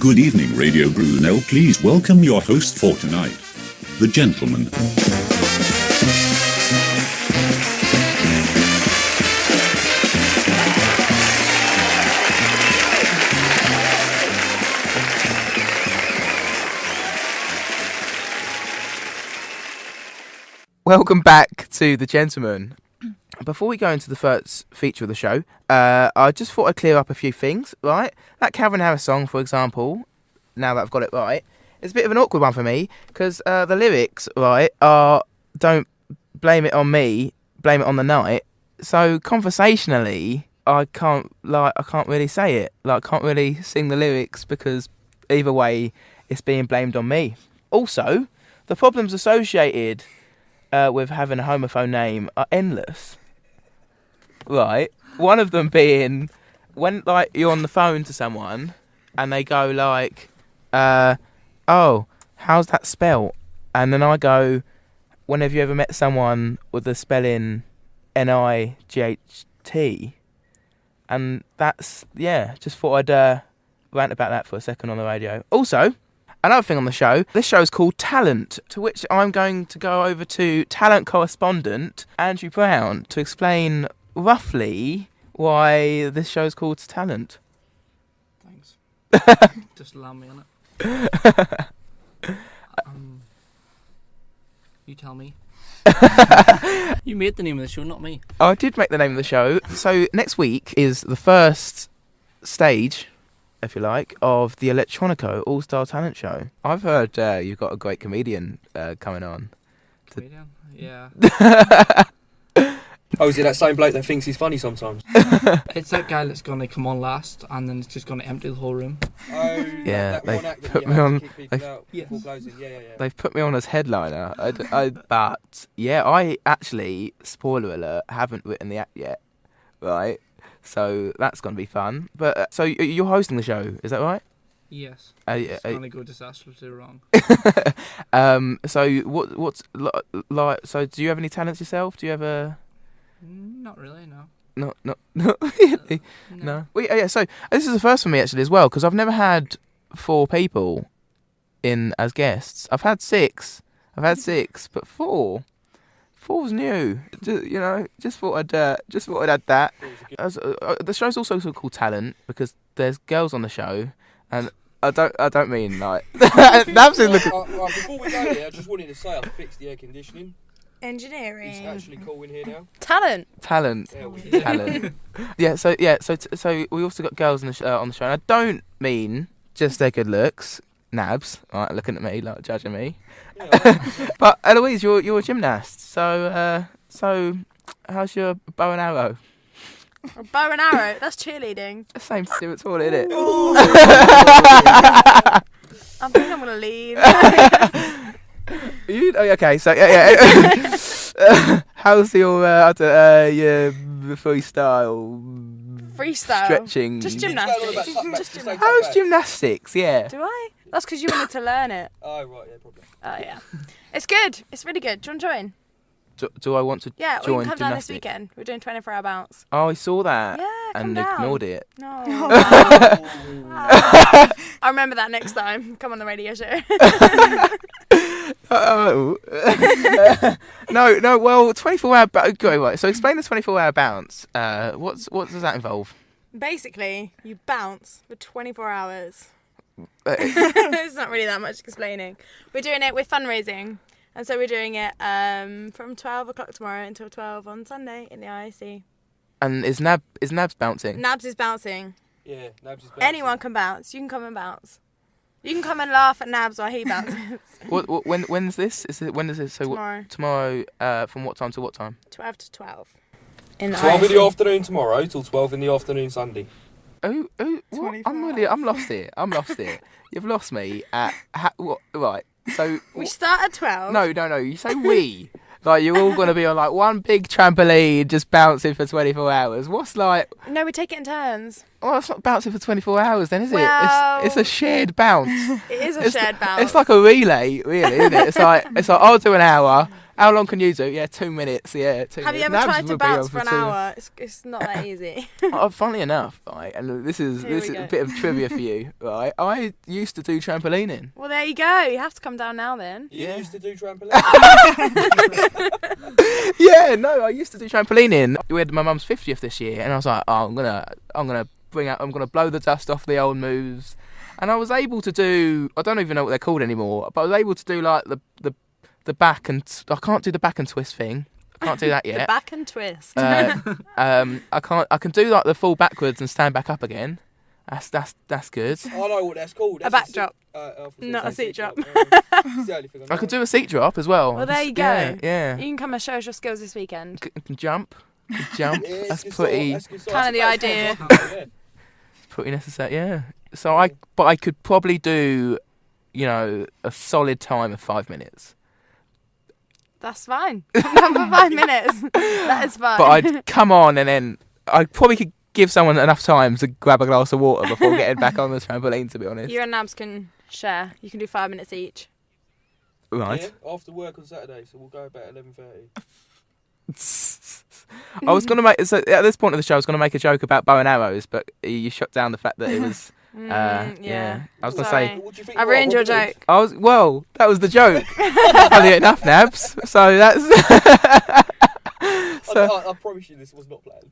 Good evening, Radio Brunel. Please welcome your host for tonight, the gentleman. Welcome back to The Gentleman. Before we go into the first feature of the show, I just thought I'd clear up a few things, right? That Calvin Harris song, for example, now that I've got it right, it's a bit of an awkward one for me, because the lyrics, right, are don't blame it on me, blame it on the night. So conversationally, I can't really say it. I can't really sing the lyrics because either way, it's being blamed on me. Also, the problems associated with having a homophone name are endless. Right? One of them being when you're on the phone to someone and they go oh, how's that spelt? And then I go, when have you ever met someone with the spelling N-I-G-H-T? And that's, just thought I'd rant about that for a second on the radio. Also, another thing on the show, this show is called Talent, to which I'm going to go over to talent correspondent Andrew Brown to explain roughly why this show is called Talent. Thanks. Just allow me on it. You tell me. You made the name of the show, not me. Oh, I did make the name of the show. So next week is the first stage, if you like, of the Electronico All-Star Talent Show. I've heard you've got a great comedian coming on. Comedian? Yeah. Oh, is it that same bloke that thinks he's funny sometimes? It's that guy that's going to come on last and then it's just going to empty the whole room. Oh, yeah, that one act that put you me have on. to kick people out before closing. Yeah. They've put me on as headliner. But I actually, spoiler alert, haven't written the act yet. Right? So that's going to be fun. But so you're hosting the show, is that right? Yes. It's going to go disastrously wrong. So what's like? So do you have any talents yourself? Do you ever? Not really, no. Not really. No. Well, yeah. So this is the first for me actually as well, because I've never had 4 people in as guests. I've had 6, but 4's new. Just thought I'd add that. The show's also called Talent because there's girls on the show, and I don't mean like. That's in the. Before we go there, I just wanted to say I fixed the air conditioning. Engineering. It's actually cool in here now. Talent. Yeah. So we also got girls on the show, and I don't mean just their good looks. Nabs, right, looking at me, like judging me. Yeah, But Eloise, you're a gymnast. So how's your bow and arrow? A bow and arrow. That's cheerleading. The same thing at all, isn't it? I think I'm gonna leave. Okay, so yeah. How's your freestyle? Stretching. Just gymnastics. How's gymnastics? Yeah. Do I? That's because you wanted to learn it. Oh, right, yeah, probably. Oh, yeah. It's good. It's really good. Do you want to join? Do I want to Yeah, join we can come down this gymnastics? weekend. We're doing 24-hour bounce. Oh, I saw that. Yeah, come and down. ignored it. No. I'll remember that next time. Come on the radio show. Oh. No. Well, 24-hour. Go right. So explain the 24-hour bounce. What does that involve? Basically, you bounce for 24 hours. It's not really that much explaining. We're doing it with fundraising. And so we're doing it from 12 o'clock tomorrow until 12 on Sunday in the IIC. And is Nabs bouncing? Nabs is bouncing. Yeah, Nabs is bouncing. Anyone can bounce. You can come and bounce. You can come and laugh at Nabs while he bounces. When's this? When is this? So Tomorrow. Tomorrow, from what time to what time? 12 to 12. In the 12 in IIC. the afternoon tomorrow till 12 in the afternoon Sunday. Oh, what? I'm lost here. You've lost me at what? Right. So We start at 12. No. You say we. Like you're all gonna be on like one big trampoline, just bouncing for 24 hours. What's like? No, we take it in turns. Well, it's not bouncing for 24 hours then, is Well- it? It's a shared bounce. It is a shared bounce. It's like a relay, really, isn't it? It's like I'll do an hour. How long can you do? Yeah, 2 minutes. Yeah, 2 minutes. Have you ever Nabs tried to would be bounce on for an 2. hour? It's not that easy. Funnily enough, right, and this is Here we a go. bit of trivia for you, right? I used to do trampolining. Well, there you go. You have to come down now then. You Yeah. used to do trampoline. Yeah, no, I used to do trampolining. We had my mum's 50th this year, and I was like, oh, I'm gonna blow the dust off the old moves, and I was able to do. I don't even know what they're called anymore, but I was able to do like the back and I can't do the back and twist thing. I can't do that The yet. back and twist. I can't. I can do like the fall backwards and stand back up again. That's good. I know what that's called. A That's backdrop. Not a seat drop. I could do a seat drop as well. Well, there you go. Yeah. You can come and show us your skills this weekend. Can jump. Can jump. Yeah, That's pretty Kind of the idea. pretty necessary. Yeah. So I could probably do, a solid time of 5 minutes. That's fine. Come down for 5 minutes. That is fine. But I'd come on and then I probably could give someone enough time to grab a glass of water before getting back on the trampoline, to be honest. You and Nabs can share. You can do 5 minutes each. Right. Yeah, after work on Saturday, so we'll go about 11:30. I was going to make, so at this point of the show, I was going to make a joke about bow and arrows, but you shut down the fact that it was, yeah. I was going to Sorry. say, What do you think? I ruined your joke. that was the joke. Funny enough, Nabs. So that's, I promise you this was not planned.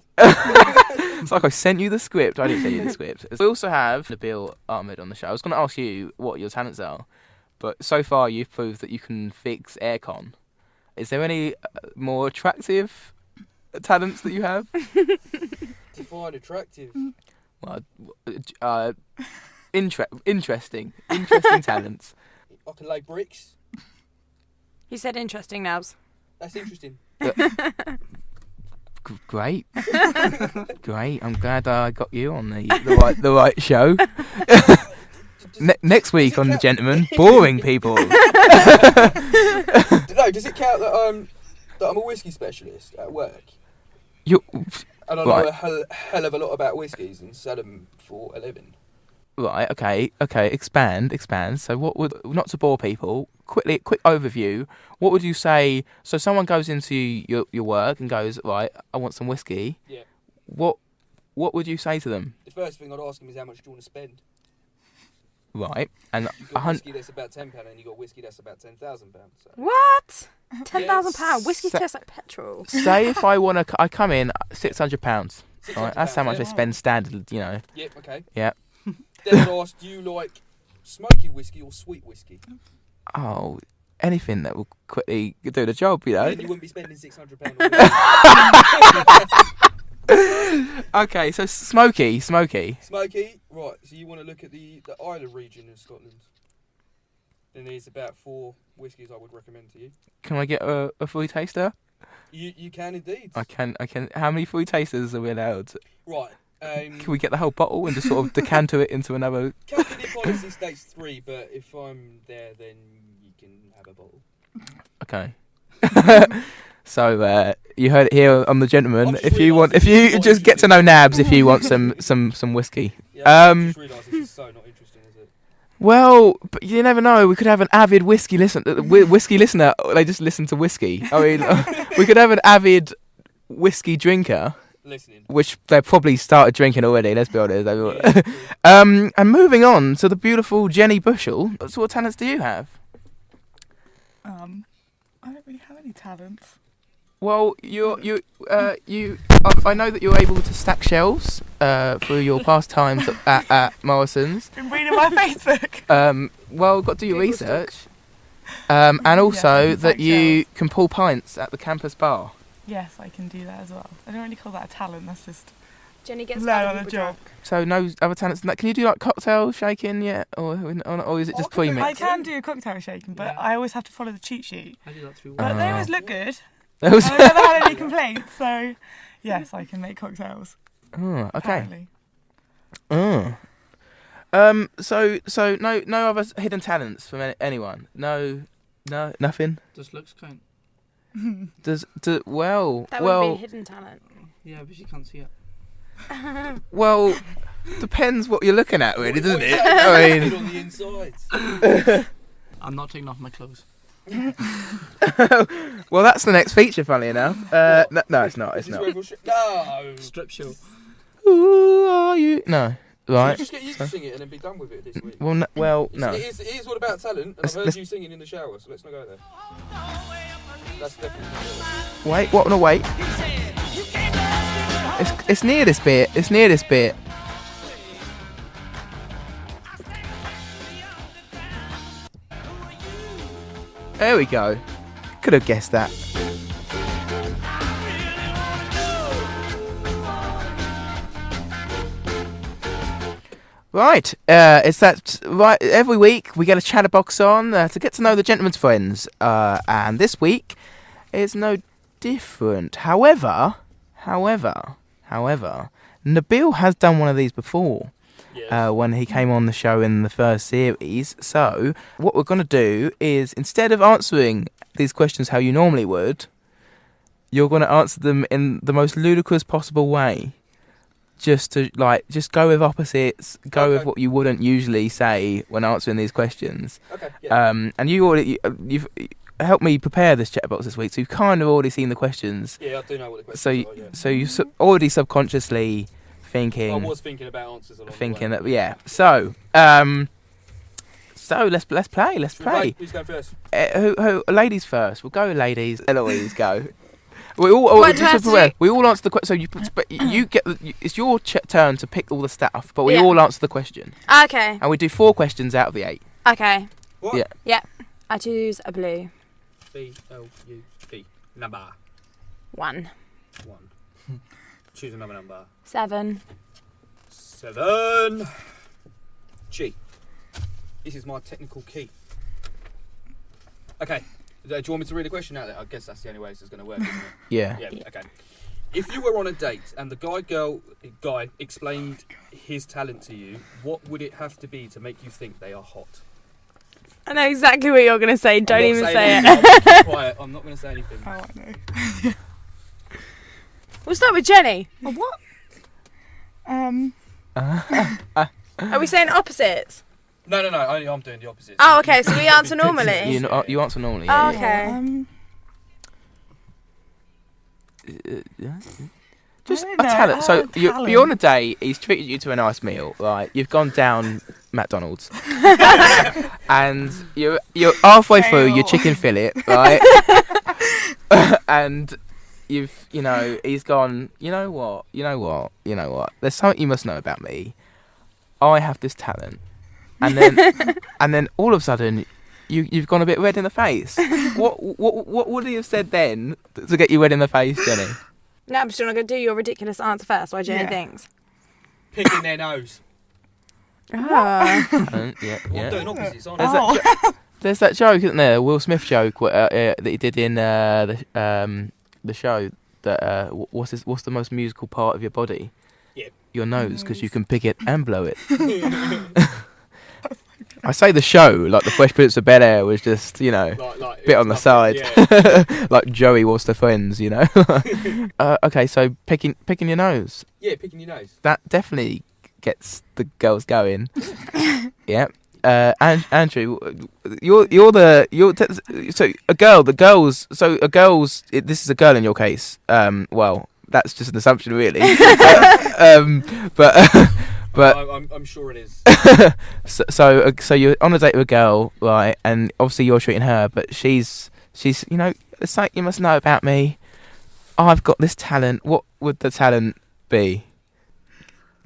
it's like I sent you the script. I didn't send you the script. We also have Nabeel Ahmed on the show. I was going to ask you what your talents are, but so far you've proved that you can fix aircon. Is there any more attractive talents that you have? Define attractive. Well, interesting talents. I can lay bricks. You said interesting, Nabs. That's interesting. Great. I'm glad I got you on the right show. Next week on The Gentleman, boring people. No, does it count that I'm a whiskey specialist at work? You And I know Right. a hell of a lot about whiskies and sell them for a living. right? Okay. Expand. So, what would, not to bore people, quick overview. What would you say? So, someone goes into your work and goes, right, I want some whiskey. Yeah. What would you say to them? The first thing I'd ask them is how much do you want to spend? Right, and You've got whiskey that's about £10 and you've got whiskey that's about £10,000. So. What? £10,000? Yes. Whiskey Sa- tastes like petrol. say if I want to, I come in £600. Right, that's how much I yeah. spend standard. Yep, okay. Yep. Then I'd ask, do you like smoky whiskey or sweet whiskey? Oh, anything that will quickly do the job, Then you wouldn't be spending £600 on Okay, so smoky. Smoky, right, so you want to look at the Island region of Scotland. Then there's about 4 whiskies I would recommend to you. Can I get a free taster? You can indeed. I can. How many free tasters are we allowed? Right. Can we get the whole bottle and just sort of decanter it into another? Company policy states 3, but if I'm there, then you can have a bottle. Okay. So you heard it here on The Gentleman. I've If just you want, if realised you it's just not get to know Nabs, if you want some whiskey. Yeah, I just realised this is so not interesting, is it? Well, but you never know. We could have an avid whiskey listener. They just listen to whiskey. I mean, we could have an avid whiskey drinker, Listening. which they probably started drinking already. Let's be honest. Yeah, true. And moving on to the beautiful Jenny Bushell. What sort of talents do you have? I don't really have any talents. Well, I know that you're able to stack shelves through your pastimes at Morrison's. Been reading my Facebook. Well, got to do your Google research. And also Yes, I that can you stack can pull pints at the campus bar. Yes, I can do that as well. I don't really call that a talent. That's just Jenny gets learn other on the people job. drunk. So no other talents than that. Can you do like cocktail shaking yet, or is it just I can do pre-mix? I can do cocktail shaking, but Yeah. I always have to follow the cheat sheet. I do that through But work. they always look good. That was- And I've never had any complaints, so yes, I can make cocktails. Oh, okay. Apparently. So no other hidden talents from anyone. No, nothing. Does looks count? That would be a hidden talent. Yeah, but you can't see it. Well, Depends what you're looking at, really, doesn't it? I I mean, on the insides. I'm not taking off my clothes. well, that's the next feature, funnily enough. No, it's not. It's Is this not. where everyone No. Strip show. Who are you? No, right. Just get you to sing it and then be done with it this week. Well, no. It is all about talent, and I've heard you singing in the shower, so let's not go there. That's definitely not it. Wait, what? No, wait. It's near this bit. It's near this bit. There we go. Could have guessed that. Right, it's that right. Every week we get a chatterbox on to get to know the gentleman's friends, and this week is no different. However, Nabeel has done one of these before. Yes. When he came on the show in the first series. So what we're going to do is, instead of answering these questions how you normally would, you're going to answer them in the most ludicrous possible way. Just go with opposites, go with what you wouldn't usually say when answering these questions. Okay. Yeah. And you've helped me prepare this chatterbox this week, so you've kind of already seen the questions. Yeah, I do know what the questions are. Yeah. So you already subconsciously thinking. I was thinking about answers along Thinking the way. that, yeah. So let's play. Let's play. Who's going first? Who? Ladies first. We'll go, ladies. Eloise, go. We all What do I have to do? we all answer the question. So you get it's your turn to pick all the stuff, but we Yeah. all answer the question, Okay. and we do 4 questions out of the 8. Okay. What? Yeah. Yeah. I choose a blue. B-L-U-P. Number 1. 1. Choose another number. 7. 7. G. This is my technical key. Okay. Do you want me to read a question out there? I guess that's the only way this is going to work, isn't it? Yeah. Yeah, okay. If you were on a date and the guy explained his talent to you, what would it have to be to make you think they are hot? I know exactly what you're going to say. Don't even say it. I'm quiet. I'm not going to say anything. Oh, I know. We'll start with Jenny. What? Are we saying opposites? No. Only I'm doing the opposite. Oh, okay. So we answer normally. You answer normally. Oh, Yeah. okay. Just I a don't know. talent. So Talent. you're on a date. He's treated you to a nice meal, right? You've gone down McDonald's, and you're halfway through your chicken fillet, right? And he's gone. You know what? There's something you must know about me. I have this talent, and then all of a sudden, you've gone a bit red in the face. What would he have said then to get you red in the face, Jenny? No, I'm still not going to do your ridiculous answer first while Jenny Yeah. thinks. Picking their nose. Ah. I'm Yeah. doing opposites, aren't There's I? that there's that joke, isn't there? Will Smith joke that he did in the show. That what's the most musical part of your body? Yeah. Your nose, because you can pick it and blow it. I say the show, like the Fresh Prince of Bel-Air was just, Like, bit on the side. Yeah. Like Joey was the Friends, Okay, so picking your nose. Yeah, picking your nose. That definitely gets the girls going. Yeah. And Andrew, this is a girl in your case. Well, that's just an assumption, really. But I'm sure it is. so you're on a date with a girl, right? And obviously you're treating her, but she's there's something you must know about me. I've got this talent. What would the talent be?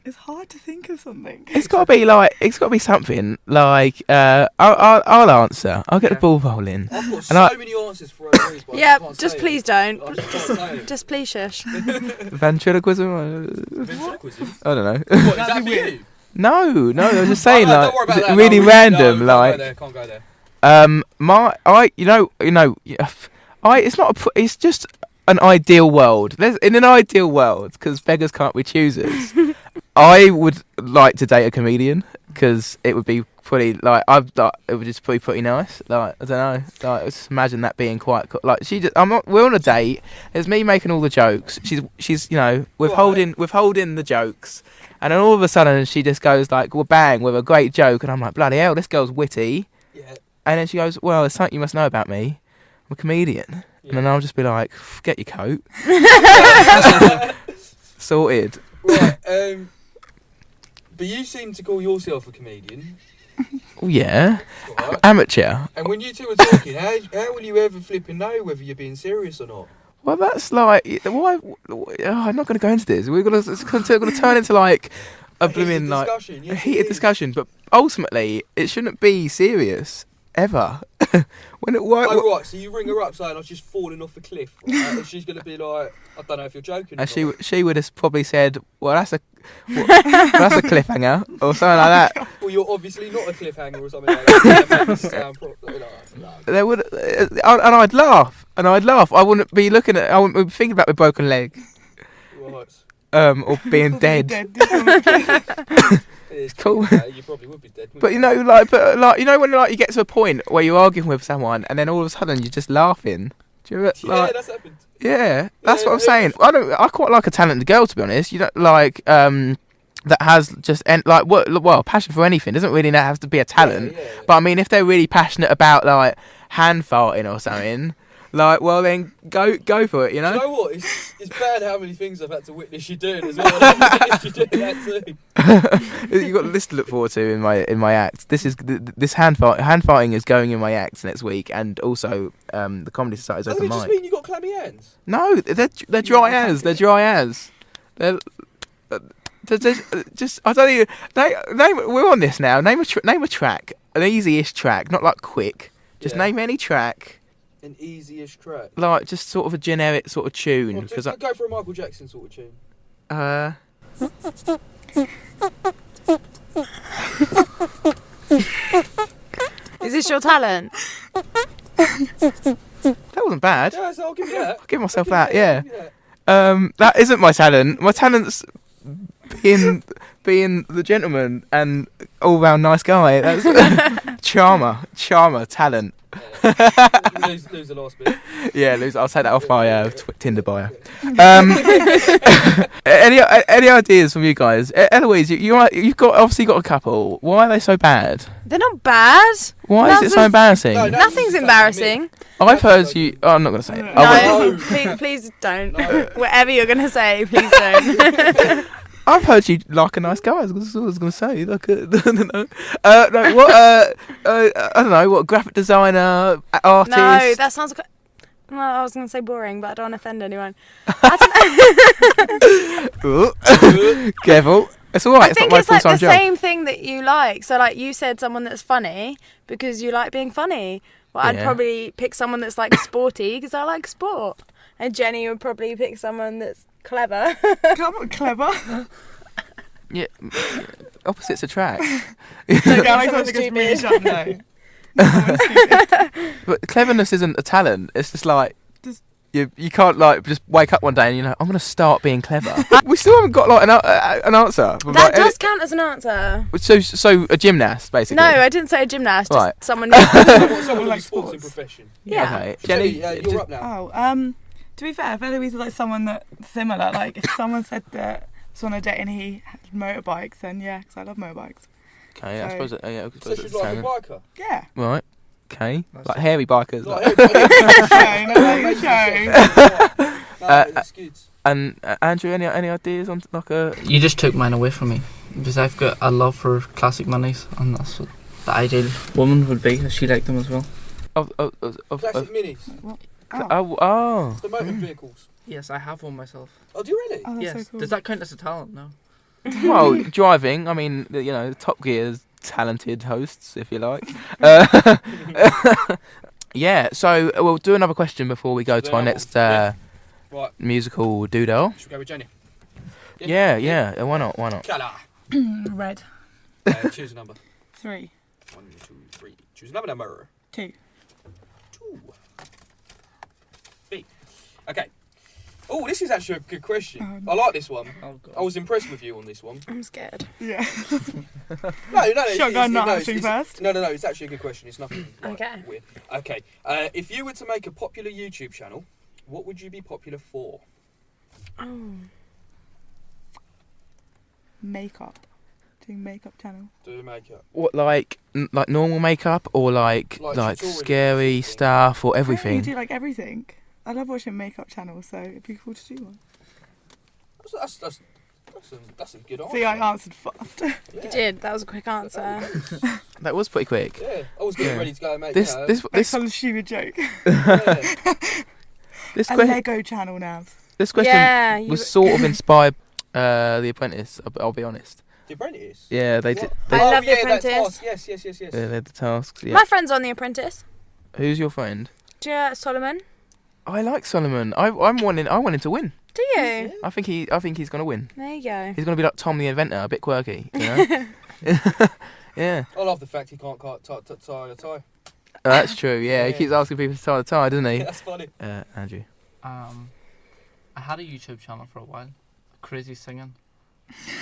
It's hard to think of something. It's got to be something like I'll answer. I'll get the ball rolling. I've got And so many answers for Eloise, but I Yeah, can't just say please it. don't. I just can't say it. Just please shush. Ventriloquism? Ventriloquism? I don't know. What, is that for you? No, I was just saying, Oh, no, like, don't worry about that. really No, random, no, like. Can't go there. It's just an ideal world. In an ideal world, because beggars can't be choosers. I would like to date a comedian because it would be Pretty like it would just be pretty nice. Like I don't know. Like just imagine that being quite like she just. We're on a date. It's me making all the jokes. She's withholding the jokes, and then all of a sudden she just goes like, well, bang, with a great joke, and I'm like, bloody hell, this girl's witty. Yeah. And then she goes, well, there's something you must know about me. I'm a comedian. Yeah. And then I'll just be like, get your coat. Sorted. Right. But you seem to call yourself a comedian. Oh yeah, Right. Amateur. And when you two are talking, how will you ever flipping know whether you're being serious or not? Well, that's like why. I'm not going to go into this. It's going to turn into like a blooming like yes, heated discussion. But ultimately, it shouldn't be serious ever. Right, so you ring her up saying I was just falling off a cliff, right? And she's going to be like, I don't know if you're joking. And she would have probably said, well, that's a cliffhanger or something like that. Well, you're obviously not a cliffhanger or something like that. They would, and I'd laugh. I wouldn't be thinking about my broken leg. Right. Or being dead. It's cool. Yeah, you probably would be dead. But you know, when you get to a point where you're arguing with someone and then all of a sudden you're just laughing. Do you ever, yeah, that's happened. Yeah, that's what I'm saying. I quite like a talented girl, to be honest. You don't like that has just passion for anything. Doesn't really have to be a talent. Yeah. But I mean, if they're really passionate about like hand farting or something. Like, well then, go for it, you know? Do you know what? It's bad how many things I've had to witness you doing as well. I've witnessed you doing that too. You've got this to look forward to in my act. This hand farting is going in my act next week, and also the Comedy Society's open mic. Does it just mean you got clammy hands? No, they're dry as. They're dry as. They're just I don't even name. We're on this now. Name a track, an easy-ish track, not like quick. Just name any track. An easy-ish track. Like just sort of a generic sort of tune. Well, just go for a Michael Jackson sort of tune. Is this your talent? That wasn't bad. Yeah, so I'll give you that. I'll give myself that. Yeah. That isn't my talent. My talent's being the gentleman and all-round nice guy. That's charmer, talent. Lose the last bit. Yeah, I'll take that off my Tinder bio. Any ideas from you guys? Eloise, you've obviously got a couple. Why are they so bad? They're not bad. Why is it so embarrassing? No, Nothing's embarrassing. I've heard you. Oh, I'm not going to say it. No, please don't. No. Whatever you're going to say, please don't. I've heard you like a nice guy. I was going to say. Like, I don't know. I don't know. What graphic designer, artist? No, that sounds. No, I was going to say boring, but I don't want to offend anyone. Careful. It's alright. I think it's like the same thing that you like. So, like you said, someone that's funny because you like being funny. Well, I'd probably pick someone that's like sporty because I like sport. And Jenny would probably pick someone that's clever. Clever? Yeah, opposites attract. But cleverness isn't a talent. It's just like you can't like just wake up one day and you're like, I'm gonna start being clever. We still haven't got like an answer. That does count as an answer. So a gymnast basically. No, I didn't say a gymnast. Right. Just someone like sports in profession. Yeah. Okay. Jenny, you're up now. To be fair, if Eloise is like someone that's similar, like if someone said that was on a date and he had motorbikes, then yeah, because I love motorbikes. Okay, I suppose. So she's like a biker. Yeah. Right. Okay. Like hairy bikers. That's good. And Andrew, any ideas on like a? You just took mine away from me because I've got a love for classic minis, and that's what the ideal woman would be. She liked them as well. Classic minis. Oh. The motor vehicles. Yes, I have one myself. Oh, do you really? Oh, yes. So cool. Does that count as a talent? No. Well, driving. I mean, Top Gear's talented hosts, if you like. Yeah. So we'll do another question before we go to our next musical doodle. Should we go with Jenny? Yeah. Why not? Colour. Red. Choose a number. 3. 1, 2, 3. Choose another number. 2. B. Okay. Oh, this is actually a good question. Oh, I like this one. Oh, God. I was impressed with you on this one. I'm scared. Yeah. No, it's, Shotgun not no, answering first. No, it's actually a good question. It's nothing Okay. weird. Okay. If you were to make a popular YouTube channel, what would you be popular for? Oh. Makeup. Doing makeup channel. Do makeup. What, like normal makeup or like Like tutorial scary thing. stuff or You everything? do like everything. I love watching makeup channels, so it'd be cool to do one. That's a good answer. See, I answered fast. Yeah. You did. That was a quick answer. That was pretty quick. Yeah, I was getting Yeah. ready to go and make This I this call a stupid joke. Yeah. this A question Lego channel now. this question Yeah, was sort of inspired The Apprentice. I'll be honest. The Apprentice. Yeah, they did. I love The that Apprentice. task. Yes. Yeah, they did the tasks. Yeah. My friend's on The Apprentice. Who's your friend? Do you know Solomon? I like Solomon. I want him to win. Do you? I think he's gonna win. There you go. He's gonna be like Tom the Inventor, a bit quirky. You know? Yeah. I love the fact he can't tie a tie. That's true. Yeah, he Yeah. keeps asking people to tie the tie, doesn't he? That's funny. Andrew. I had a YouTube channel for a while, crazy singing.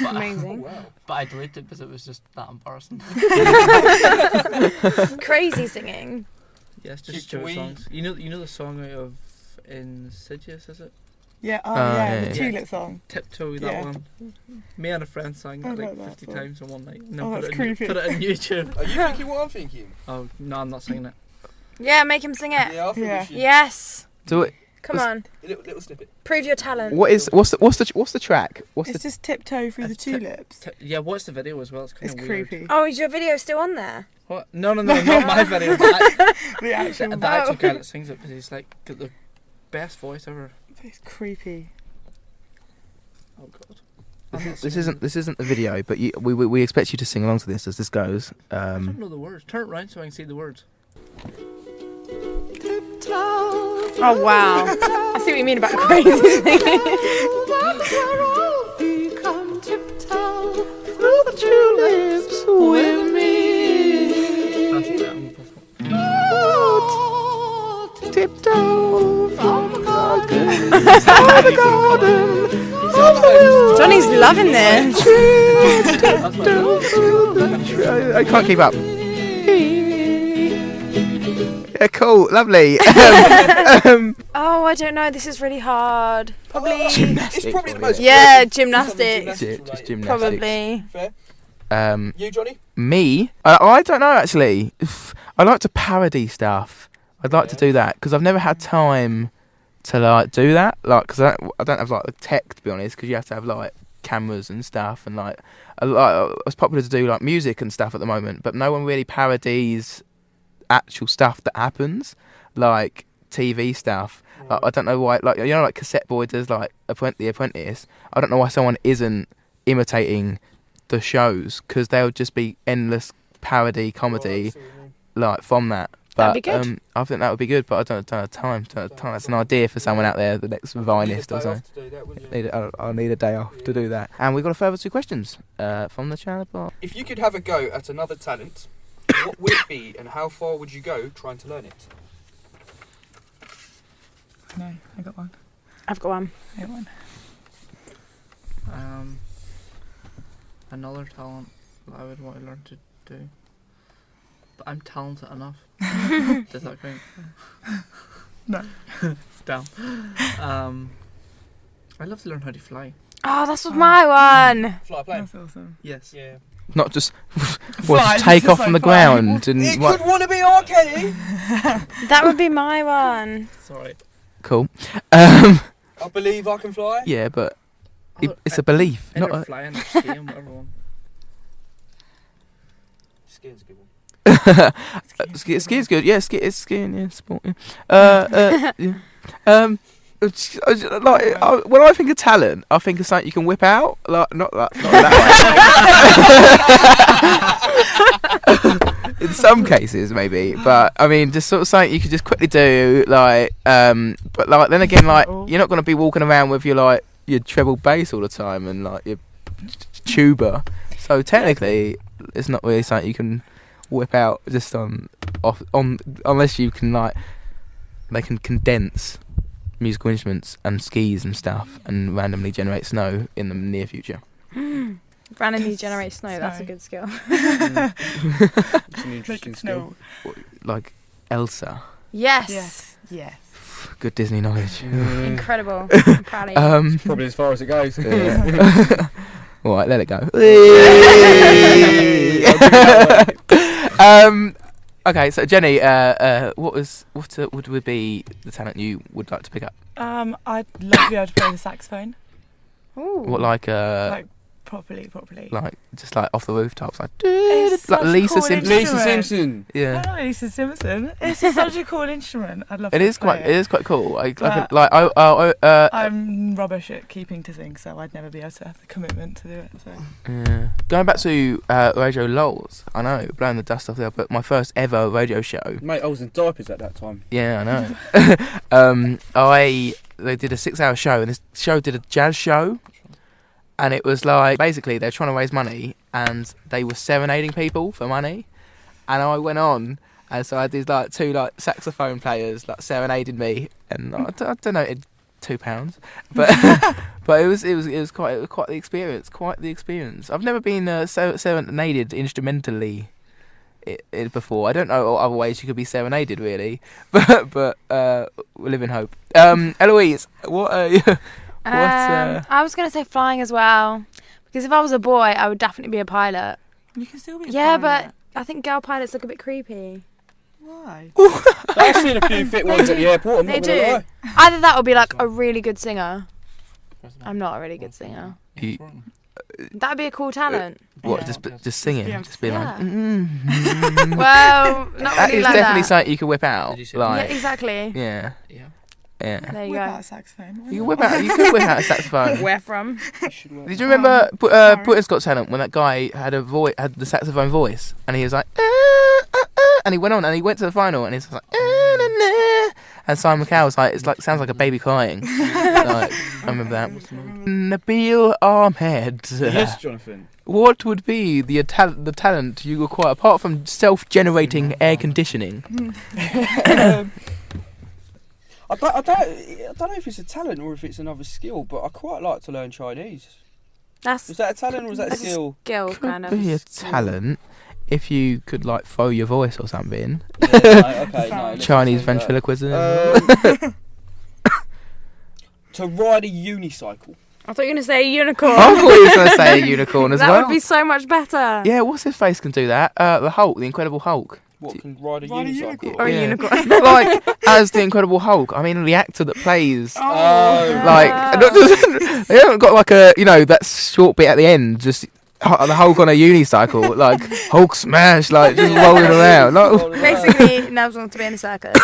Oh, Amazing. wow. But I deleted it because it was just that embarrassing. Crazy singing. Yes, Can just stupid we- songs. You know the song out of Insidious, is it? Yeah, yeah, the yeah. Tulip song. Tiptoe, that Yeah. one. Me and a friend sang I it like like that 50 song. times in one night. Oh, put, that's it creepy. put it on YouTube. Are you thinking what I'm thinking? Oh, no, I'm not singing it. Yeah, make him sing it. Yeah, I think Yeah. we should. Yes. Do it. Come Let's- on. A little snippet. Prove your talent. What's the track? What's It's the just tiptoe through the It's tip- tulips. Yeah, watch the video as well. It's kind It's of weird. creepy. Oh, is your video still on there? What? No, not my video. But The actual the actual guy that sings it, because he's like got the best voice ever. It's creepy. Oh God. I'm not This singing. isn't the video, but we expect you to sing along to this as this goes. I don't know the words. Turn it round so I can see the words. Oh, wow. I see what you mean about crazy singing. That's it. I'm impossible. Tiptoe from Johnny's loving this. That's what it I can't keep up. Yeah, cool, lovely. Oh, I don't know. This is really hard. Probably. Gymnastics, It's probably the most. Yeah, creative- gymnastics. Just related. gymnastics. Probably. Fair. You, Johnny? Me? I don't know actually. I like to parody stuff. I'd like to do that because I've never had time to like do that. Like, because I don't have like the tech, to be honest. Because you have to have like cameras and stuff, and like it's popular to do like music and stuff at the moment, but no one really parodies actual stuff that happens, like TV stuff. Like, I don't know why. Like, you know, like Cassette Boy does like The Apprentice. I don't know why someone isn't imitating the shows, because they'll just be endless parody comedy like from that. But That'd be good. I think that would be good, but I don't have time. That's an idea for someone out there, the next Vinist or something. I'll need a day off to do that. And we've got a further 2 questions from the channel bar. If you could have a go at another talent, what would it be, and how far would you go trying to learn it? No, I got one. I've got one. I got one. Another talent that I would want to learn to do. But I'm talented enough. Does that count? No. Damn. I'd love to learn how to fly. Oh, that's my one. Fly a plane. That's awesome. Yes. Yeah. Not just Fly, take just off from the like fly. ground and It what? could want to be R. Kelly. That would be my one. Sorry. Cool. I believe I can fly. Yeah, but it's a belief, not Either a. flying or skiing, whatever one. Skiing's a good one. Skiing's good. Yeah, skiing. Yeah, sport. Yeah. Yeah. When I think of talent, I think of something you can whip out. Like not that way. In some cases, maybe, but I mean, just sort of something you could just quickly do. Like, but like then again, like you're not going to be walking around with your treble bass all the time and like your tuba. So technically, it's not really something you can whip out just on unless you can they can condense musical instruments and skis and stuff, and randomly generate snow in the near future. Randomly generate snow. That's a good skill. It's an interesting skill. Like Elsa. Yes. Yes. Good Disney knowledge. Incredible. I'm proud of you. It's probably as far as it goes. All right, let it go. Okay, so Jenny, what would be the talent you would like to pick up? I'd love to be able to play the saxophone. Ooh. What, like Properly. like just like off the rooftops, like It's like such a Lisa cool Simpson. instrument. Lisa Simpson. Yeah. Not Lisa Simpson. It's just such a cool instrument. I'd love It to is play quite. It is quite cool. But I'm rubbish at keeping to things, so I'd never be able to have the commitment to do it. So. Yeah. Going back to Radio Lols, I know, blowing the dust off there, but my first ever radio show. Mate, I was in diapers at that time. Yeah, I know. They did a 6-hour show, and this show did a jazz show, and it was like basically they're trying to raise money, and they were serenading people for money, and I went on, and so I had these like two like saxophone players like serenading me, and I donated £2, but it was quite the experience. Quite the experience. I've never been serenaded instrumentally before. I don't know other ways you could be serenaded really, but we live in hope. Eloise, what? I was gonna say flying as well, because if I was a boy, I would definitely be a pilot. You can still be. Yeah, but I think girl pilots look a bit creepy. Why? I've seen a few fit ones at the airport. I'm They not gonna do. lie. Either that or be like a really good singer. I'm not a really good singer. That'd be a cool talent. What? Yeah. Just singing, Yeah. just being Yeah. like. Well, not That really is like definitely that. something you could whip out. Did you say Yeah, Like, exactly. yeah. There you Whip go. out a saxophone. Why You not? whip out. You could whip out a saxophone. Where from? Did you remember sorry. Britain's Got Talent when that guy had had the saxophone voice, and he was like, and he went on and he went to the final, and he's like, and Simon Cowell was like, it's like sounds like a baby crying. Like, I remember that. Nabeel Ahmed. Yes, Jonathan. What would be the talent you require apart from self-generating air conditioning? I don't know if it's a talent or if it's another skill, but I quite like to learn Chinese. That's Is that a talent or is that a That's a skill? skill, Could kind of. be a talent if you could like throw your voice or something. Yeah, no, okay, no, let's Chinese not say that. ventriloquism. To ride a unicycle. I thought you were going to say a unicorn. I thought you were going to say a unicorn as that well. would be so much better. Yeah, what's his face can do that? The Hulk, the Incredible Hulk. What can ride a Ride a unicycle? unicorn. Or a Yeah. unicorn. Not like as the Incredible Hulk. I mean the actor that plays. Oh, Like Ah. they haven't got like that short bit at the end. Just the Hulk on a unicycle, like Hulk smash, like just rolling around. Like, Basically, Nabs wants to be in a circus.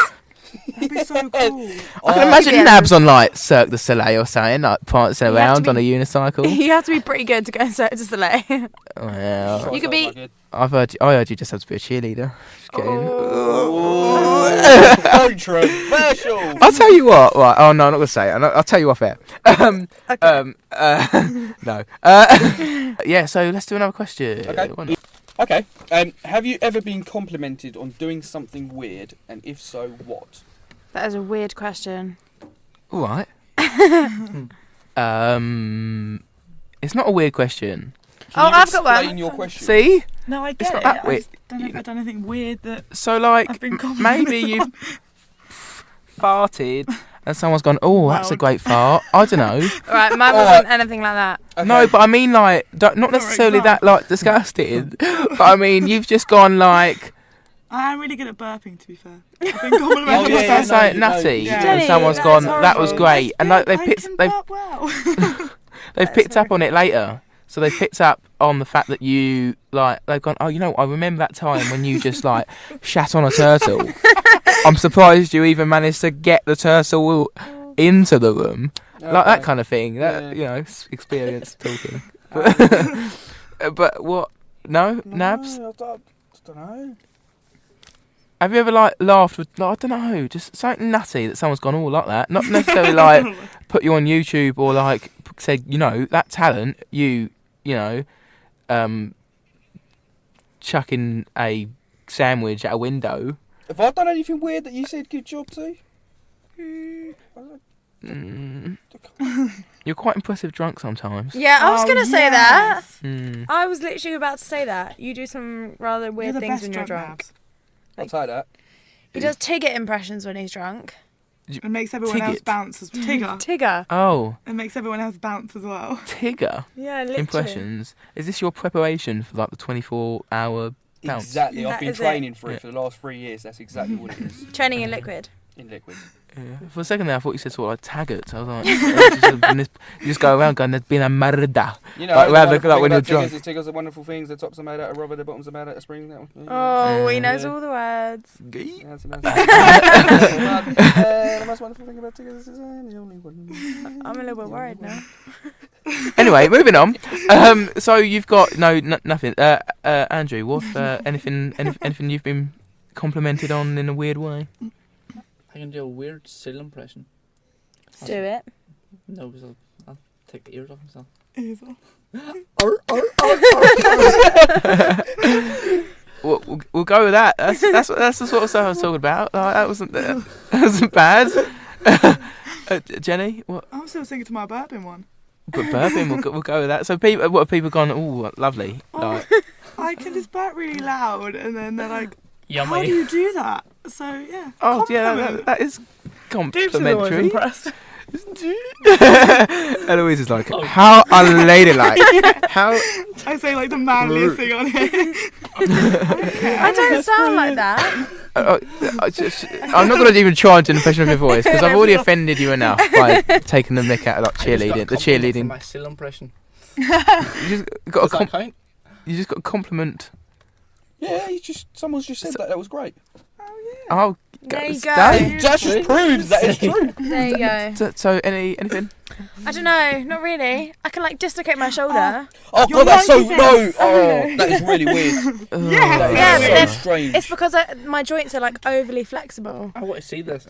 That'd be so cool. I can imagine Yeah. Nabs on like Cirque du Soleil or something, like prancing You have around to on a be- unicycle. You have to be pretty good to go Cirque du Soleil. Well, You could be- I heard you just have to be a cheerleader. Just kidding. Controversial. I'll tell you what. Right. Oh no, I'm not gonna say it. I'll tell you off air. No. Yeah. So let's do another question. Okay. Why not? Okay. Have you ever been complimented on doing something weird, and if so, what? That is a weird question. All right. It's not a weird question. Can you I've got one. explain your question? See. No, I It's get not it. that I weird. just don't know if I've done anything weird that So like I've been complimented maybe you've on. farted and someone's gone, oh, that's a Wild. great fart. I don't know. Right, mine wasn't anything like that. Okay. No, but I mean like not necessarily that like disgusting. But I mean you've just gone like. I am really good at burping, to be fair. I've been complimented. Oh, yeah, That's no, like no, nutty, yeah. and Jenny, someone's that gone. is That was horrible. great, and like I they've can they've burp well. they've picked up on it later. So they picked up on the fact that you like they've gone. Oh, you know, I remember that time when you just like shat on a turtle. I'm surprised you even managed to get the turtle into the room, like that kind of thing. That Yeah. you know, experience talking. But what? No, Nabs. I don't know. Have you ever like laughed with? Like, I don't know, just something nutty that someone's gone all like that. Not necessarily like put you on YouTube or like said, you know, that talent you know, chucking a sandwich at a window. Have I done anything weird that you said good job to? You're quite impressive drunk sometimes. Yeah, I was going to say that. Mm. I was literally about to say that. You do some rather weird things when you're drunk. I'll try that. He does Tigger impressions when he's drunk. It makes everyone else bounce as Tigger. Tigger. Oh. It makes everyone else bounce as well. Tigger? Yeah, literally. Impressions. Is this your preparation for like the 24-hour bounce? Exactly. I've That been is training it. for it for the last 3 years. That's exactly what it is. Training in liquid. In liquid. Yeah. For a second there, I thought you said sort of like Taggart. I was like, you just go around going, there's been a murder. You know, like, the look at that when you're drunk. Tiggers are wonderful things. The tops are made out of rubber, the bottoms are made out of spring. That one. Oh, he knows all the words. Yeah, that's the most wonderful thing about Tiggers is the only one. I'm a little bit worried now. Anyway, moving on. So you've got nothing. Andrew, what anything you've been complimented on in a weird way? I can do a weird Seal impression. Let's do it. No, because I'll take the ears off myself. Ears off. We'll go with that. That's the sort of stuff I was talking about. Like, that wasn't bad. Jenny, what? I'm still singing to my bourbon one. But burping, we'll go with that. So what have people gone? Oh, lovely. Like, I can just burp really loud, and then they're like, Yummy. "How do you do that?" So yeah. oh yeah, compliment. that is Deep's always complimentary. impressed. Eloise is like, how unladylike. How I say like the manliest thing on here. I don't sound like that. I'm not going to even try and do an impression of your voice because I've already offended you enough by taking the mick out of like cheerleading. The cheerleading. My Seal impression. You just got Does that count? You just got a compliment. Yeah, someone's just said that. That was great. Oh, There you go. that- That just proves that it's true. There you go. So anything? I don't know, not really. I can like dislocate my shoulder. Oh Your god, that's so monkey no. face. Oh, that is really weird. Yeah, That is yeah, so but then strange. It's because my joints are like overly flexible. I want to see this.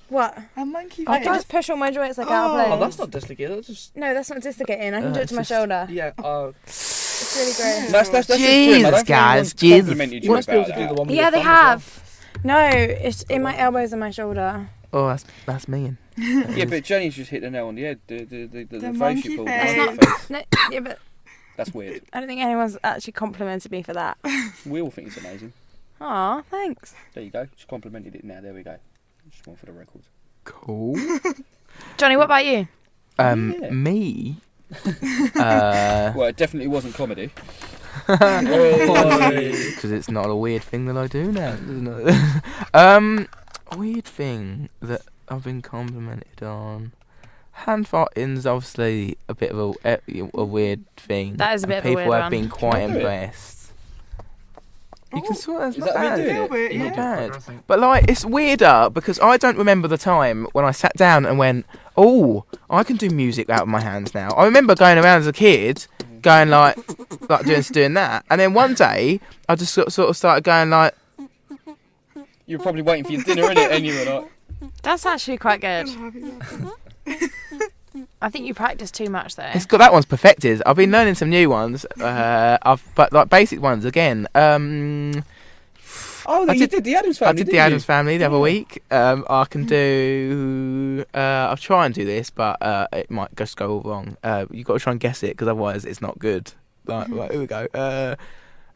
What? A monkey I face. can just push all my joints like out of Oh. Oh, place. that's not dislocated. That's just. No, that's not dislocating. I can do it it's to my just- shoulder. Yeah. It's really great. That's just grim. I Jesus, don't think guys, anyone's Jesus. complimented You you must be able about to do the that. one with Yeah, your they thumb as well. have. No, it's in my elbows and my shoulder. Oh, that's mean. Yeah, but Jenny's just hit the nail on the head. The face monkey you pulled. face. The monkey face. No, yeah, but That's weird. I don't think anyone's actually complimented me for that. We all think it's amazing. Aw, thanks. There you go. Just complimented it now. There we go. Just one for the record. Cool. Johnny, what about you? Yeah. Me. Well, it definitely wasn't comedy. Because it's not a weird thing that I do now, isn't it? A weird thing that I've been complimented on. Hand farting's obviously a bit of a weird thing. That is a bit of a and weird people have one. been quite Can I do it? impressed. You can sort of, it's Is not that me bad. doing A little it? bit, Not yeah. bad. But like, it's weirder because I don't remember the time when I sat down and went, "Oh, I can do music out of my hands now." I remember going around as a kid, going like doing that, and then one day I just sort of started going like, You were probably waiting for your dinner, innit? And you were like, That's actually quite good. I think you practice too much though. "It's got that one's perfected." I've been learning some new ones, but like basic ones again. oh, I you did the Addams I Family. did the didn't Addams you? Family the other Yeah. week. I can do. I'll try and do this, but it might just go all wrong. You've got to try and guess it because otherwise it's not good. Right, here we go.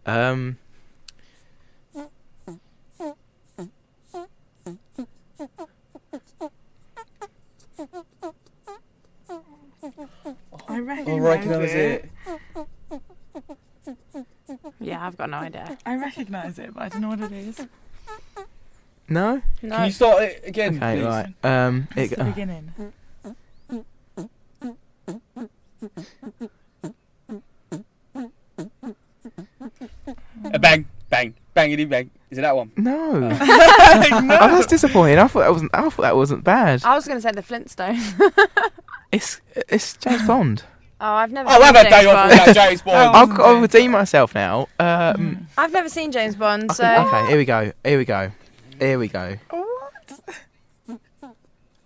I I recognise recognise it. it. Yeah, I've got no idea. I recognise it, but I don't know what it is. No. No. Can you start it again, Okay, please? right. It's the beginning. Bang, bang, bangity bang. Is it that one? No. Oh, that's disappointing. I thought that wasn't bad. I was going to say the Flintstones. It's James Bond. Oh, I've never I'll seen have a James day off Bond. with that James Bond. I'll redeem myself now. I've never seen James Bond, so... Okay, here we go.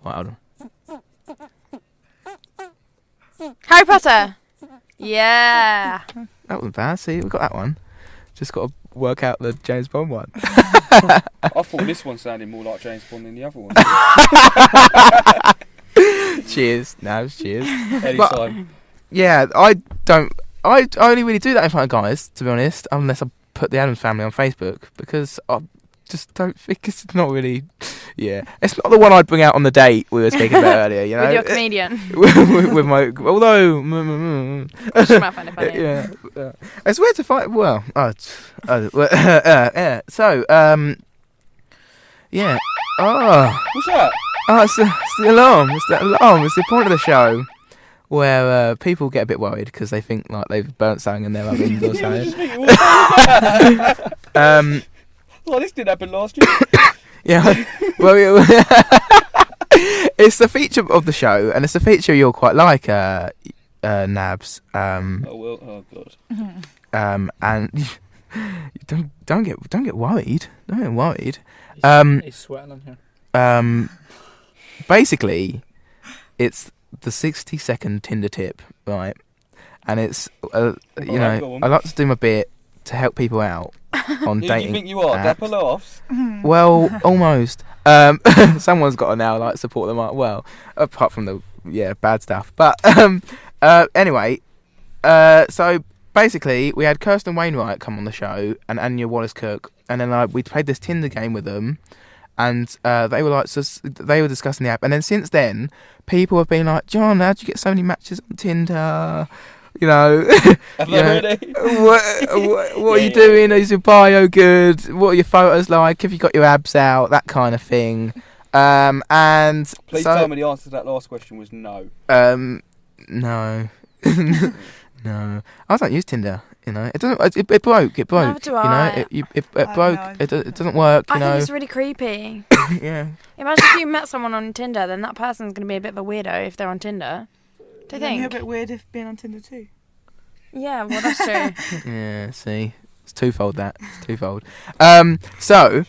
Right, hold on. Harry Potter! Yeah! That wasn't bad. See, we got that one. Just got to work out the James Bond one. I thought this one sounded more like James Bond than the other one. Cheers, Nabs. Cheers. Anytime. Yeah, I only really do that in front of guys, to be honest, unless I put the Adams Family on Facebook, because I just don't think it's not really. Yeah, it's not the one I'd bring out on the date we were speaking about earlier. You know, With your comedian. with my although. She might find it funny. Yeah, it's weird to find. Well, so yeah. Oh, What's that? it's the alarm. It's the alarm. It's the point of the show where people get a bit worried because they think like they've burnt something in their ovens or something. Well, this didn't happen last year. Yeah. Well, it's the feature of the show, and it's a feature you'll quite like, Nabs. Oh god. And you don't get worried. Don't get worried. He's sweating on here. Basically, it's the 60-second Tinder tip, right? And it's go on. I like to do my bit to help people out on dating. You think you are? Dapper laughs. Well, almost. Someone's got to now like support them up. Well, apart from the bad stuff. But anyway, so basically we had Kirsten Wainwright come on the show and Anya Wallace-Cook, and then we played this Tinder game with them, and they were they were discussing the app, and then since then people have been like, John, how'd you get so many matches on Tinder? You know, Really? what are you doing? Is your bio good? What are your photos like? Have you got your abs out? That kind of thing. And Please tell me the answer to that last question was no. No, no. I don't use Tinder. You know, it doesn't. It broke. It broke. Neither do I. You know, it broke. It doesn't work. You I know. think it's really creepy. Yeah. Imagine if you met someone on Tinder, then that person's going to be a bit of a weirdo if they're on Tinder. Do you think? You're a bit weird if being on Tinder too. Yeah, well, that's true. Yeah. See, it's twofold. It's twofold. So.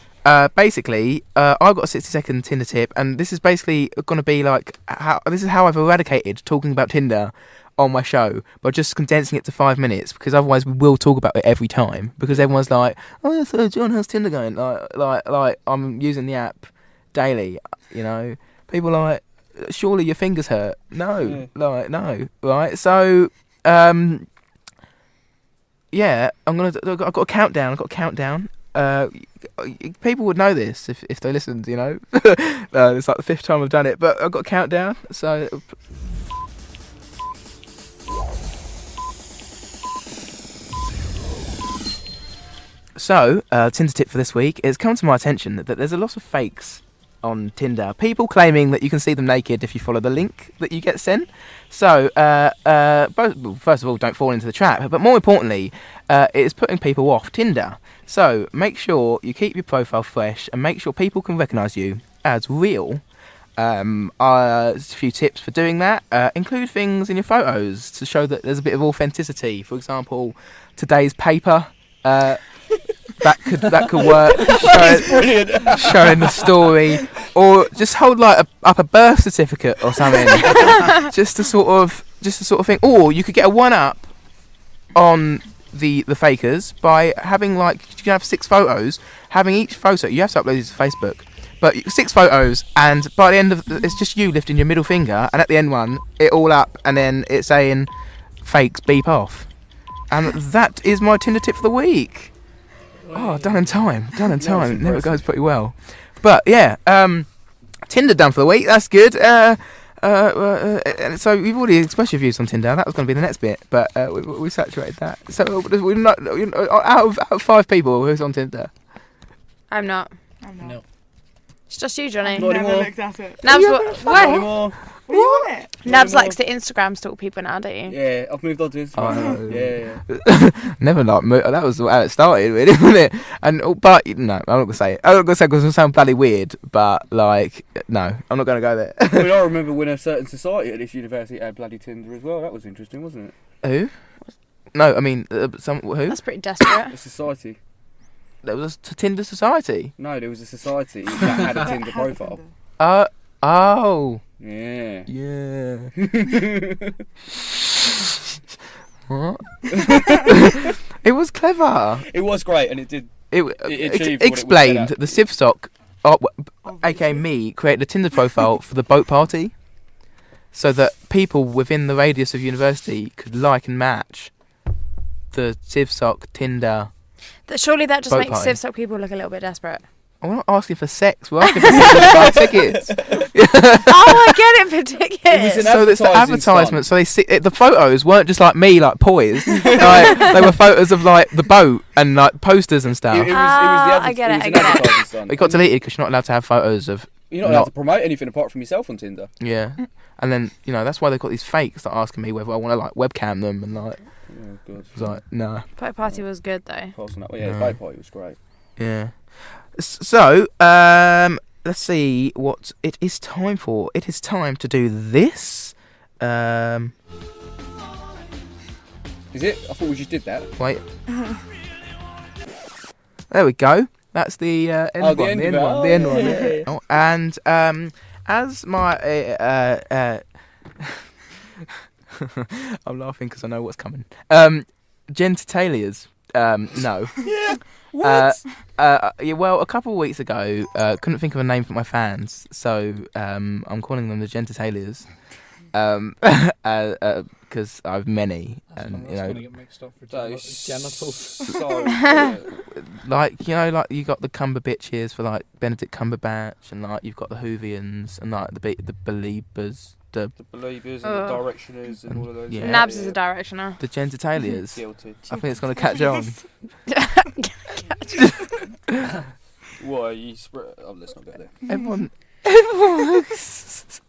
Basically, I've got a 60-second Tinder tip, and this is basically going to be like this is how I've eradicated talking about Tinder on my show by just condensing it to 5 minutes, because otherwise we will talk about it every time, because everyone's like, oh yeah, so John, how's Tinder going? Like I'm using the app daily, you know. People are like, surely your fingers hurt. No, no, right? So yeah, I've got a countdown. People would know this if they listened, you know. It's like the 5th time I've done it, but I've got a countdown. So Tinder tip for this week. It's come to my attention that there's a lot of fakes on Tinder. People claiming that you can see them naked if you follow the link that you get sent. So first of all, don't fall into the trap, but more importantly, it's putting people off Tinder. So make sure you keep your profile fresh and make sure people can recognise you as real. A few tips for doing that. Include things in your photos to show that there's a bit of authenticity. For example, today's paper. That could work. Showing the story, or just hold up a birth certificate or something, just to sort of thing. Or you could get a 1-up on the fakers by having you can have 6 photos. Having each photo, you have to upload these to Facebook, but 6 photos, and by the end of it's just you lifting your middle finger, and at the end one, it all up, and then it's saying fakes beep off. And that is my Tinder tip for the week. Oh, done in time. Never goes pretty well. But yeah, Tinder done for the week. That's good. So we've already expressed your views on Tinder. That was going to be the next bit, but we saturated that. So we're not out of 5 people who's on Tinder. I'm not. No. It's just you, Johnny. Not Never anymore. looked at it. Nabs, Not what? anymore. Were you on it? Nabs likes to Instagram stalk people now, don't you? Yeah, I've moved on to Instagram. Yeah. Never that was how it started, really, wasn't it? But no, I'm not gonna say it. I'm not gonna say it because it sounds bloody weird. But no, I'm not gonna go there. I mean, I remember when a certain society at this university had bloody Tinder as well. That was interesting, wasn't it? Who? No, I mean who? That's pretty desperate. A society. There was a Tinder society. No, there was a society that had a Tinder profile. Oh. Yeah. Yeah. What? It was clever. It was great, and it did. It achieved explained what it the Civsoc, aka me, created a Tinder profile for the boat party. so that people within the radius of university could like and match the Civsock Tinder. Surely that just Boat makes party. Civsock people look a little bit desperate. We're not asking for sex. We're asking for people to buy tickets. Oh, I get it for tickets. an So it's the advertising advertisement. stunt. So they see the photos weren't just like me, like poised. Like, they were photos of like the boat and like posters and It stuff. was the I get it, was I an get it. advertising stunt. It got deleted because you're not allowed to have photos of. You're not allowed to promote anything apart from yourself on Tinder. Yeah, and then that's why they've got these fakes that are asking me whether I want to like webcam them and like. Oh god. It's like no. Boat party was good though. Pass on that. Well, yeah, the No. boat party was great. Yeah. So, let's see what it is time for. It is time to do this. Is it? I thought we just did that. Wait. There we go. That's the end Oh, the one. end The of end it. one. Oh, The end yeah, one. yeah, yeah. Oh, and as my I'm laughing because I know what's coming. Genitalias. No. Yeah. What? Yeah, well, a couple of weeks ago, couldn't think of a name for my fans, so I'm calling them the Genitalias. Because I have many, and get mixed up with genitals. So, like you got the Cumberbitches for like Benedict Cumberbatch, and like you've got the Hoovians, and like the Beliebers, the Believers and the Directioners and all of those. Yeah. Nabs is a directioner. the Genitalias. Guilty. I think it's gonna catch on. Why you spread? Oh, let's not go there. Everyone likes.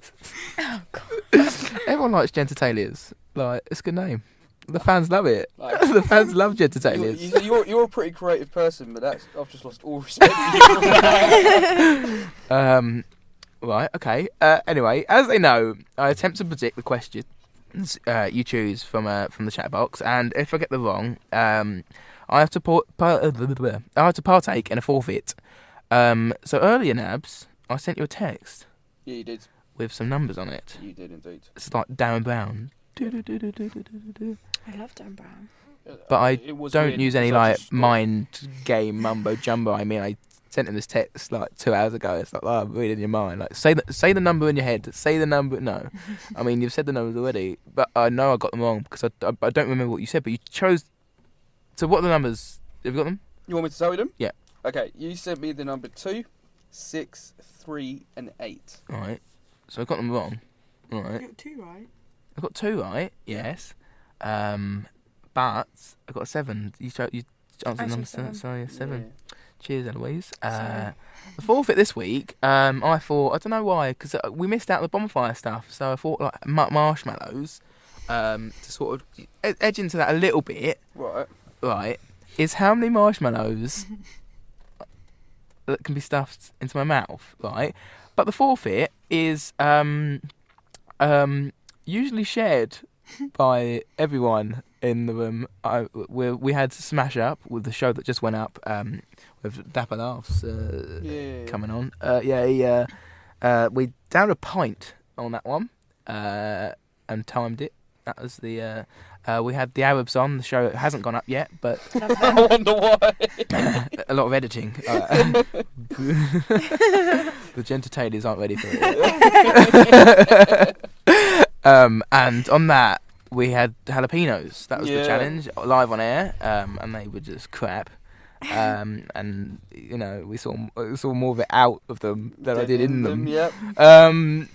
Everyone likes Genitalias. Like, it's a good name. The fans love it. Like, The fans love Genitalias. you're a pretty creative person, but I've just lost all respect for you. Right, okay. Anyway, as they know, I attempt to predict the questions you choose from the chat box, and if I get them wrong, I have to partake in a forfeit. So earlier, Nabs, I sent you a text Yeah, you did. with some numbers on it. You did indeed. It's like Darren Brown. I love Dan Brown. But I It was don't weird use any because I like just- mind game mumbo jumbo. I mean, I sent him this text like 2 hours ago. It's like, I'm reading your mind. Like, say the number in your head. Say the number. No, I mean you've said the numbers already, but I know I got them wrong because I don't remember what you said. But you chose. So what are the numbers? Have you got them? You want me to tell you them? Yeah. Okay, you sent me the number 2, 6, 3, and 8. All right. So I got them wrong. All You right. got 2 right. I got 2 right. Yes. But I got 7. You answered I number chose 7. 7. So yeah, 7. Yeah. Cheers, Eloise. Sorry. The forfeit this week, I thought, I don't know why, because we missed out on the bonfire stuff, so I thought like marshmallows, to sort of edge into that a little bit, Right. is how many marshmallows that can be stuffed into my mouth, right? But the forfeit is usually shared by everyone in the room. We had to smash up with the show that just went up, with Dapper Laughs Yeah. coming on. We downed a pint on that one and timed it. That was the. We had the Arabs on the show. It hasn't gone up yet, but I wonder why. a lot of editing. The genitalias aren't ready for it. And on that, we had jalapenos. That was the Yeah. challenge, live on air, and they were just crap. And we saw more of it out of them than I did in them. Yep.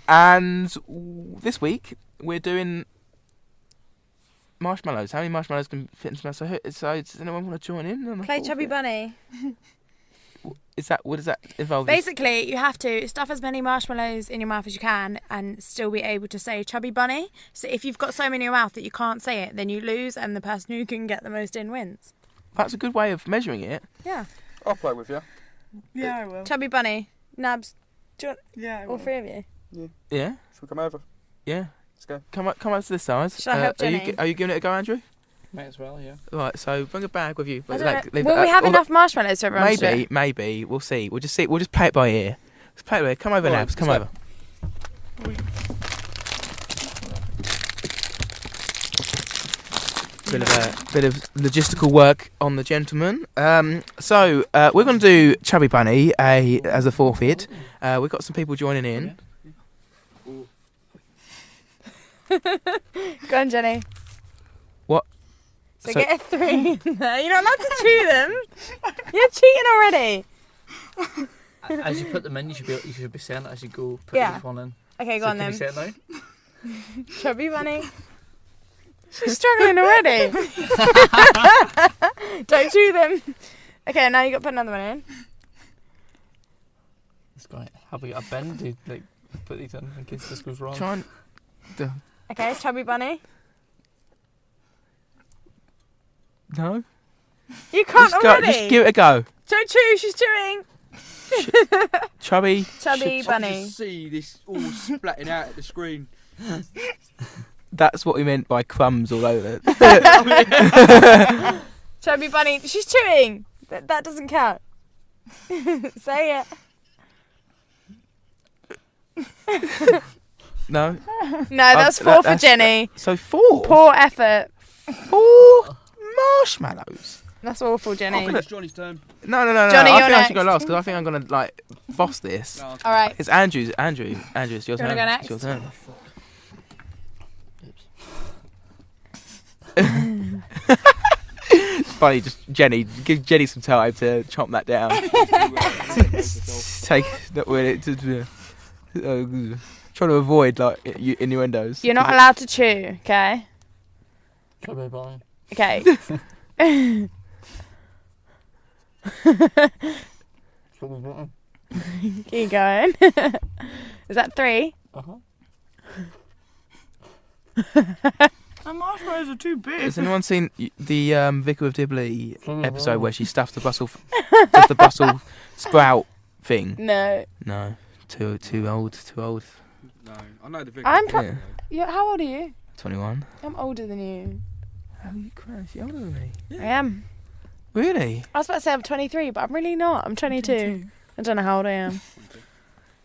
And this week we're doing marshmallows. How many marshmallows can fit into my? So does anyone want to join in? On the Play forfeit? Chubby Bunny. What does that involve? Basically, you have to stuff as many marshmallows in your mouth as you can and still be able to say Chubby Bunny. So if you've got so many in your mouth that you can't say it, then you lose, and the person who can get the most in wins. That's a good way of measuring it. Yeah. I'll play with you. Yeah, I will. Chubby Bunny. Nabs. Yeah, I will. All 3 of you. Yeah, Should we come over? yeah. Let's go. Come up to this side. Shall I help Jonny? Are you giving it a go, Andrew? Might as well, yeah. Right. So bring a bag with you. I Like, don't know. leave Will it- we have although- enough marshmallows for everyone to do it? Maybe. We'll see. We'll just see. We'll just play it by ear. Let's play it by ear. Come over, All right, Nabs. Come let's over. Bit of logistical work on the gentleman. So we're going to do Chubby Bunny as a forfeit. We've got some people joining in. Go on, Jenny. What? So get a 3 in there. You're not allowed to chew them. You're cheating already. As you put them in, you should be saying it as you go. Put Yeah. each one in. Okay, go So on can then. you say it now? Chubby bunny. She's struggling already. Don't chew them. Okay, now you got to put another one in. It's great. Have we got a bin to like put these in case this goes wrong? Try and... Okay, chubby bunny. No? You can't already. Just give it a go. Don't chew, she's chewing. Chubby. Chubby I bunny. just see this all splatting out at the screen. That's what we meant by crumbs all over. Chubby bunny. She's chewing. That doesn't count. Say it. No? No, that's 4 for Jenny. So 4? Poor effort. 4 marshmallows. That's awful, I Jenny. think it's Johnny's turn. No. Johnny, I you're think I should go next. last because I think I'm going to, like, boss this. No, All right. It's Andrew, it's your Do you turn. wanna go next? It's your turn. It's funny, just give Jenny some time to chomp that down. Take that with it. Trying to avoid like innuendos. You're not allowed to chew, okay? Chubby bunny. Okay. Chubby bunny. Keep going. Is that 3? The marshmallows are too big. Has anyone seen the Vicar of Dibley episode bunny. where she stuffed the does the Brussels sprout thing? No. No, too old. No, I know the Vicar. I'm Yeah. How old are you? 21. I'm older than you. How are you crazy? You're older than me. I am. Really? I was about to say I'm 23, but I'm really not. I'm 22. I don't know how old I am.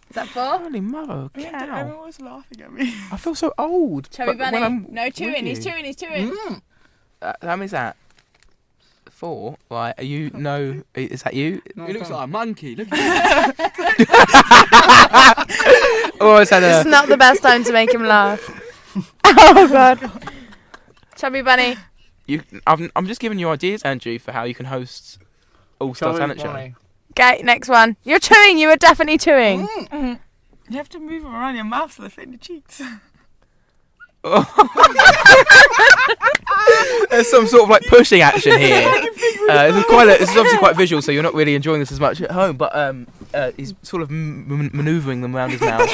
Is that 4? Holy mother, Yeah, cow. everyone was laughing at me. I feel so old. Chubby but when bunny. I'm No chewing. with He's you- chewing. He's chewing. How many is that? 4. Right? Are you? No. Is that you? No, He looks come. like a monkey. Look at Oh, is that It's not the best time to make him laugh. Oh god. Chubby bunny. I'm just giving you ideas, Andrew, for how you can host All Star Chubby Talent Show. bunny. Okay, next one. You're chewing. You were definitely chewing. You have to move them around your mouth so they fit in your cheeks. There's some sort of like pushing action here. This is obviously quite visual, so you're not really enjoying this as much at home. But he's sort of manoeuvring them around his mouth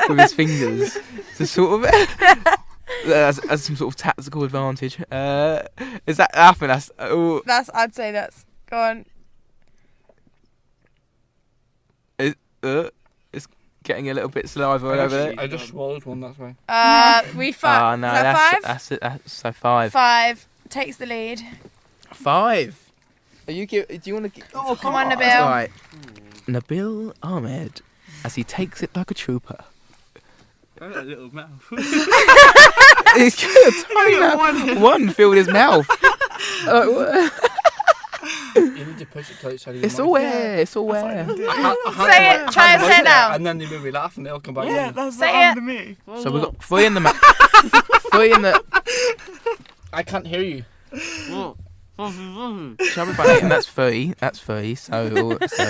with his fingers to sort of as some sort of tactical advantage. Is that happening? I'd say that's. Go on. It's getting a little bit saliva all over there. I just swallowed one, that's why. We Oh five. no, Is that 5? that's it. That's so 5. 5 takes the lead. 5. Are you? Do you want to? Oh, come on, That's Nabeel. right. Nabil Ahmed, as he takes it like a trooper. that little mouth. He's got a tiny mouth. One filled his mouth. You need to push it till it's out of your It's mouth. all air. It's all air. Say it. Try and say it now. And then they will be laughing, they'll come back Yeah, in. that's Say what it. happened to me. So we've got 3 in the mouth. 3 in the. I can't hear you. Chubby bunny, and that's 3. That's 3. So. This is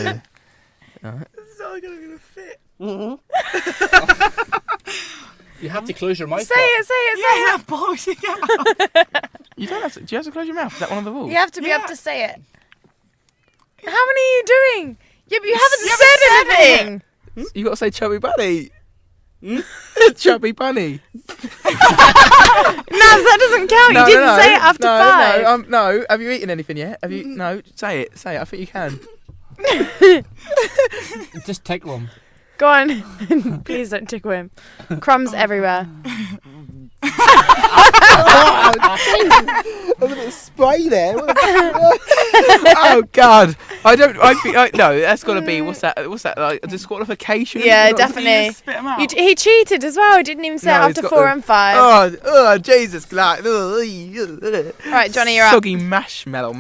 not going to fit. You have to close your mouth. Say it. Say it. Say Yeah, it. bullshit. You don't have to. Do you have to close your mouth? Is that one of the rules? You have to be able Yeah. to say it. How many are you doing? Yeah, but you haven't said anything. You got to say chubby bunny. Chubby bunny. No, that doesn't count. You didn't say it after 5. No. Have you eaten anything yet? Have you? No. Say it. Say it. I think you can. Just take one. Go on. Please don't tickle him. Crumbs everywhere. A little spray there. Oh God! I think. No, that's got to be. What's that? Like a disqualification? Yeah, Not- definitely. Spit 'em out. He cheated as well. He didn't even say No, it he's after got 4 the- and 5. Oh, Jesus! Like, Right, Johnny, you're up. Soggy marshmallow.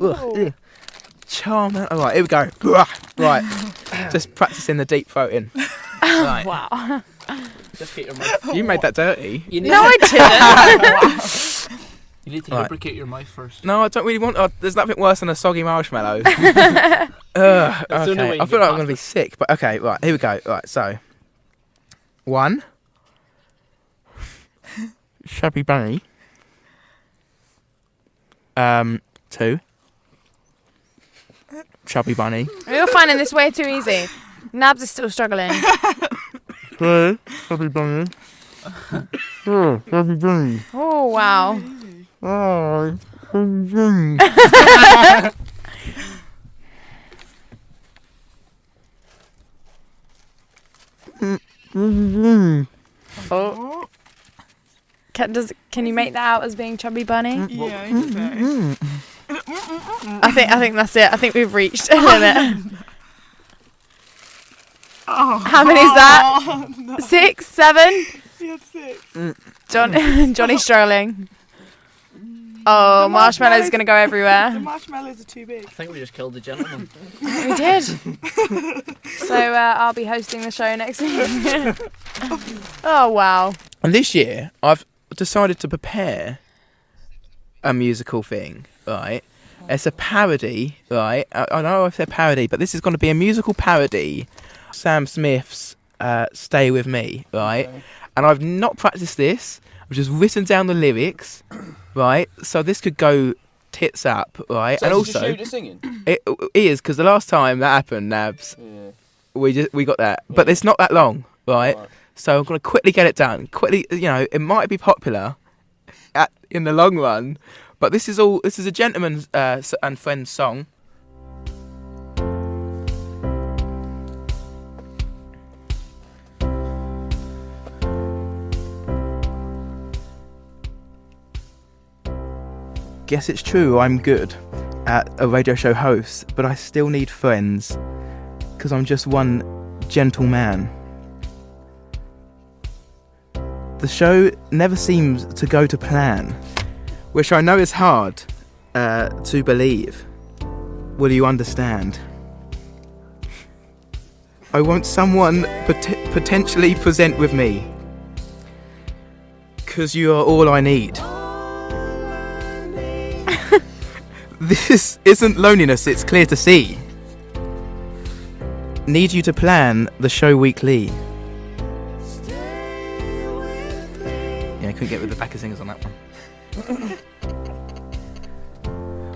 Ugh. Charmer. All right, here we go. Right, just practicing the deep throating. Right. Wow. Just get your mouth. You made that dirty. You need No, I didn't. You need to Right. lubricate your mouth first. No, I don't really want. There's nothing worse than a soggy marshmallow. That's the only way Okay, you I feel get like I'm gonna past be sick, but okay, right, here we go. Right, so 1 Chubby Bunny. 2 Chubby Bunny. You're finding this way too easy. Nabs is still struggling. 3 Chubby Bunny. 4 Chubby Bunny. Oh, wow. 5 Chubby Bunny. Oh. Can you make that out as being Chubby Bunny? Yeah, I think so. I think that's it. I think we've reached a limit. How many is that? 6, 7? He had 6. Johnny's struggling. Oh, marshmallow's gonna go The everywhere. marshmallows are too big. I think we just killed the gentleman. We did. So I'll be hosting the show next week. Oh wow. And this year, I've decided to prepare a musical thing, right? It's a parody, right? I know I've said parody, but this is going to be a musical parody. Sam Smith's Stay With Me, right? Okay. And I've not practiced this. I've just written down the lyrics, right? So this could go tits up, right? So and is it just also, you that's singing? it is, because the last time that happened, Nabs, Yeah. we got that. But Yeah. it's not that long, right? Right. So I'm going to quickly get it done. Quickly, it might be popular in the long run, but this is a gentleman and friend song. Guess it's true, I'm good at a radio show host, but I still need friends, because I'm just one gentle man. The show never seems to go to plan, which I know is hard to believe. Will you understand? I want someone potentially present with me, 'cause you are all I need. This isn't loneliness, it's clear to see. Need you to plan the show weekly. Yeah, I couldn't get with the backer singers on that one.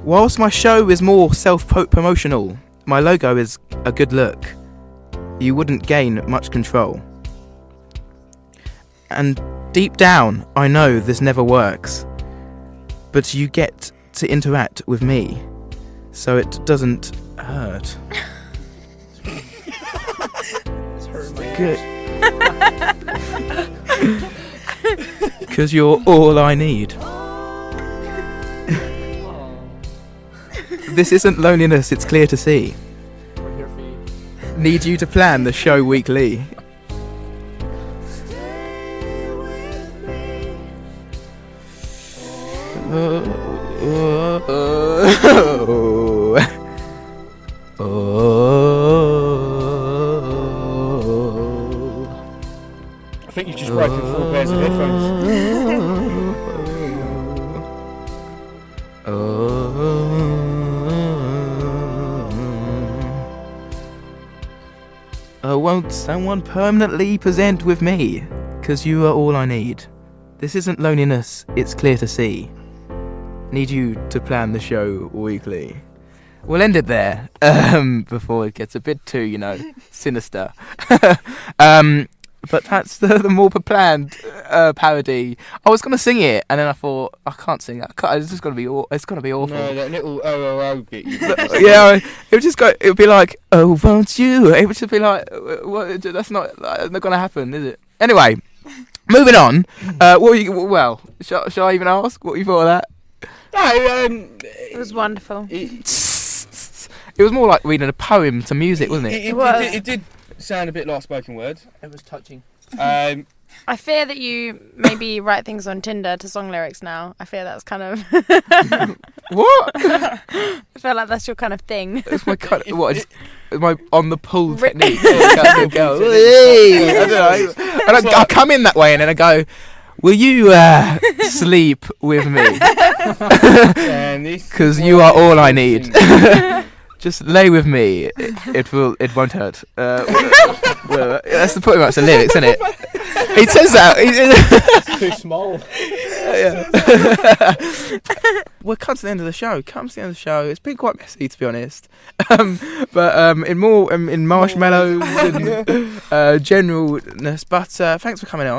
Whilst my show is more self-promotional, my logo is a good look. You wouldn't gain much control. And deep down, I know this never works. But you get to interact with me, so it doesn't hurt. Good. 'Cause you're all I need. This isn't loneliness, it's clear to see. We're here for you. Need you to plan the show weekly. I think you've just broken 4 pairs of headphones. Won't someone permanently present with me? 'Cause you are all I need. This isn't loneliness, it's clear to see. Need you to plan the show weekly. We'll end it there, before it gets a bit too, sinister. But that's the more planned parody. I was gonna sing it, and then I thought I can't sing it. It's just gonna be it's gonna be awful. No, that little OOO bit. Yeah, it would just go. It would be like, oh, won't you? It would just be like, what? That's not gonna happen, is it? Anyway, moving on. What were you? Well, shall I even ask what you thought of that? No, It was wonderful. It was more like reading a poem to music, wasn't it? It did sound a bit like spoken word. It was touching. I fear that you maybe write things on Tinder to song lyrics now. I fear that's kind of What? I feel like that's your kind of thing. It's my kind of, what? My on the pull Rip- technique. I go, "Hey," I don't know. And I come in that way, and then I go, "Will you sleep with me? Because you are all I need. Just lay with me. It won't hurt." Well, that's pretty much the lyrics, isn't it? He says that. It's too small. We're coming to the end of the show. It's been quite messy, to be honest. But in marshmallows and generalness. But thanks for coming on.